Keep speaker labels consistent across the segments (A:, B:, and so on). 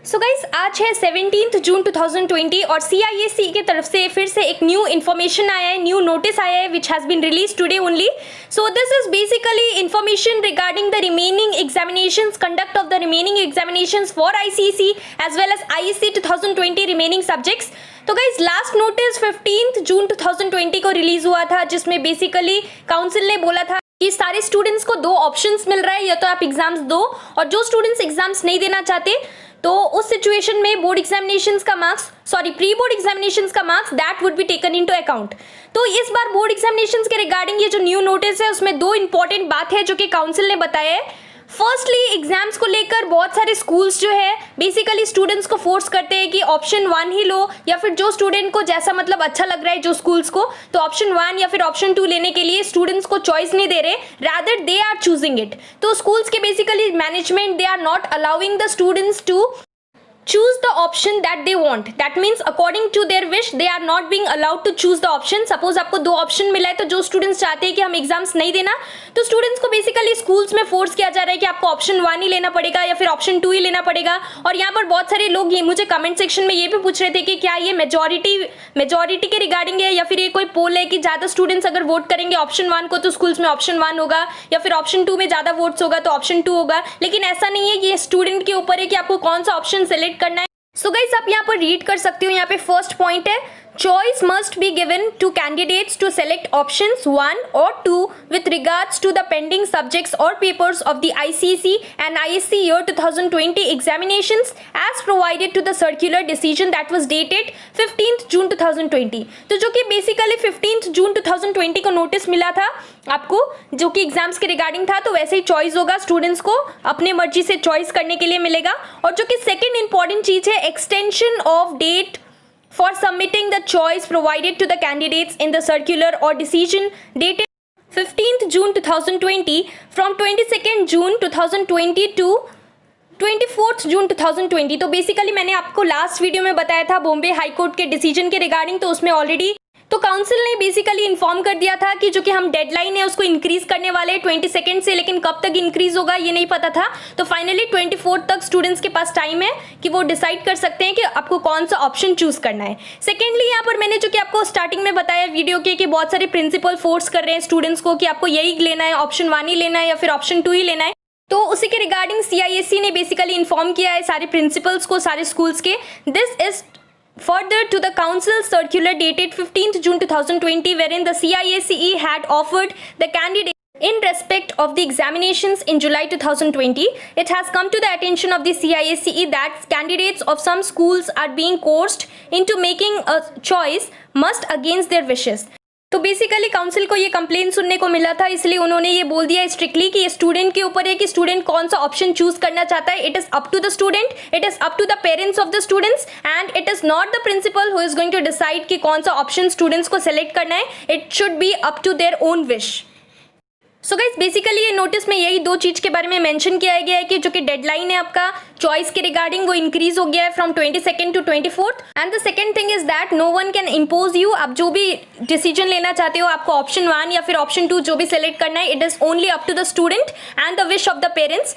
A: So guys आज है 17 जून 2020 और CISE की तरफ से फिर से एक न्यू इन्फॉर्मेशन आया है, न्यू नोटिस आया है which has been release today only. So this is basically information regarding the remaining examinations, conduct of the remaining examinations for ICSE as well as ISC 2020 remaining subjects. तो guys last notice 15 June 2020 को release हुआ था, जिसमें basically council ने बोला था कि सारे स्टूडेंट्स को दो ऑप्शंस मिल रहा है, या तो आप एग्जाम्स दो और जो स्टूडेंट्स एग्जाम्स नहीं देना चाहते तो उस सिचुएशन में बोर्ड एग्जामिनेशंस का मार्क्स प्री बोर्ड एग्जामिनेशंस का marks that would be taken into account. तो इस बार बोर्ड एग्जामिनेशंस के रिगार्डिंग ये जो न्यू नोटिस है उसमें दो इंपॉर्टेंट बात है जो कि काउंसिल ने बताया है. फर्स्टली एग्जाम्स को लेकर बहुत सारे स्कूल्स जो है बेसिकली स्टूडेंट्स को फोर्स करते हैं कि ऑप्शन 1 ही लो, या फिर जो स्टूडेंट को जैसा मतलब अच्छा लग रहा है जो स्कूल्स को, तो ऑप्शन 1 या फिर ऑप्शन 2 लेने के लिए स्टूडेंट्स को चॉइस नहीं दे रहे, rather they are choosing it. तो स्कूल्स के basically management they are not allowing the students to choose the option that they want. That means according to their wish they are not being allowed to choose the option. Suppose आपको दो option मिला है तो जो students चाहते हैं कि हम एग्जाम्स नहीं देना, तो स्टूडेंट्स को बेसिकली स्कूल्स में फोर्स किया जा रहा है कि आपको ऑप्शन 1 ही लेना पड़ेगा या फिर ऑप्शन 2 ही लेना पड़ेगा. और यहाँ पर बहुत सारे लोग ये मुझे कमेंट सेक्शन में ये भी पूछ रहे थे कि क्या ये मेजोरिटी के रिगार्डिंग है या फिर ये कोई पोल है कि ज़्यादा स्टूडेंट्स अगर वोट करेंगे ऑप्शन 1 को तो स्कूल्स में ऑप्शन 1 होगा, या फिर ऑप्शन 2 में ज़्यादा वोट्स होगा तो ऑप्शन 2 होगा. लेकिन ऐसा नहीं है, ये स्टूडेंट के ऊपर है कि आपको कौन सा ऑप्शन सेलेक्ट करना है. सो गाइस आप यहाँ पर रीड कर सकते हो. यहाँ पे फर्स्ट पॉइंट है, choice must be given to candidates to select options 1 or 2 with regards to the pending subjects or papers of the ICSE and ISC year 2020 examinations as provided to the circular decision that was dated 15th June 2020. तो जो कि basically 15th जून 2020 को notice मिला था आपको, जो कि exams के रिगार्डिंग था, तो वैसे ही चॉइस होगा, स्टूडेंट्स को अपने मर्जी से चॉइस करने के लिए मिलेगा. और जो कि सेकेंड इंपॉर्टेंट चीज है, extension of date for submitting the choice provided to the candidates in the circular or decision dated 15th June 2020 from 22nd June 2020 to 24th June 2020. तो बेसिकली मैंने आपको लास्ट वीडियो में बताया था बॉम्बे हाई कोर्ट के decision के regarding, तो उसमें ऑलरेडी तो काउंसिल ने बेसिकली इन्फॉर्म कर दिया था कि जो कि हम डेडलाइन है उसको इंक्रीज करने वाले हैं 22nd से, लेकिन कब तक इंक्रीज होगा ये नहीं पता था. तो फाइनली 24 तक स्टूडेंट्स के पास टाइम है कि वो डिसाइड कर सकते हैं कि आपको कौन सा ऑप्शन चूज करना है. सेकेंडली यहाँ पर मैंने जो कि आपको स्टार्टिंग में बताया वीडियो के कि बहुत सारे प्रिंसिपल फोर्स कर रहे हैं स्टूडेंट्स को कि आपको यही लेना है, ऑप्शन 1 ही लेना है या फिर ऑप्शन 2 ही लेना है. तो उसी के रिगार्डिंग CISE ने बेसिकली इन्फॉर्म किया है सारे प्रिंसिपल्स को, सारे स्कूल्स के. This is further to the council circular dated 15th June 2020 wherein the CISE had offered the candidate in respect of the examinations in July 2020. It has come to the attention of the CISE that candidates of some schools are being coerced into making a choice must against their wishes. तो basically council को ये complain सुनने को मिला था, इसलिए उन्होंने ये बोल दिया स्ट्रिक्टली कि ये स्टूडेंट के ऊपर है कि स्टूडेंट कौन सा ऑप्शन चूज करना चाहता है. It is up to the student, it is up to the parents of the students, and it is not the principal who is going to decide कि कौन सा ऑप्शन स्टूडेंट्स को select करना है. It should be up to their own wish. So guys basically ये notice में यही दो चीज के बारे में मेंशन किया गया है कि जो कि डेडलाइन है आपका चॉइस के रिगार्डिंग वो इंक्रीज हो गया है from 22nd to 24th. And the second thing is that no one can impose you. आप जो भी डिसीजन लेना चाहते हो, आपको ऑप्शन 1 या फिर ऑप्शन 2 जो भी सेलेक्ट करना है, it is only up to the student and the wish of the parents.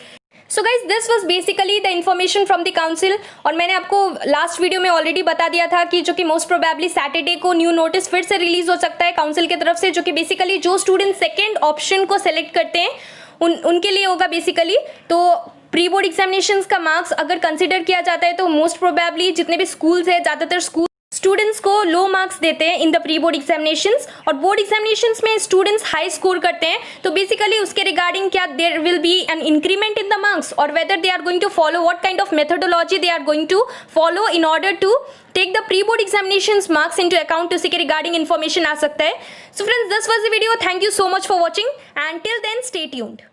A: So guys this was basically the information from the council. और मैंने आपको लास्ट वीडियो में ऑलरेडी बता दिया था कि जो कि मोस्ट प्रोबेबली सैटरडे को न्यू नोटिस फिर से रिलीज हो सकता है काउंसिल की तरफ से, जो कि बेसिकली जो स्टूडेंट सेकेंड ऑप्शन को सेलेक्ट करते हैं उनके लिए होगा बेसिकली. तो प्री बोर्ड एग्जामिनेशंस का मार्क्स अगर कंसिडर किया जाता है तो मोस्ट प्रोबेबली जितने भी स्कूल्स है, ज़्यादातर स्टूडेंट्स को लो मार्क्स देते हैं in the pre board examinations, और बोर्ड एग्जामिनेशंस में स्टूडेंट्स हाई स्कोर करते हैं. तो बेसिकली उसके रिगार्डिंग क्या there will be an increment in the marks, और whether they are going to follow what kind of methodology they are going to follow in order to take the pre-board examinations marks into account, उसी के regarding information आ सकता है. So friends, this was the video. Thank you so much for watching and till then stay tuned.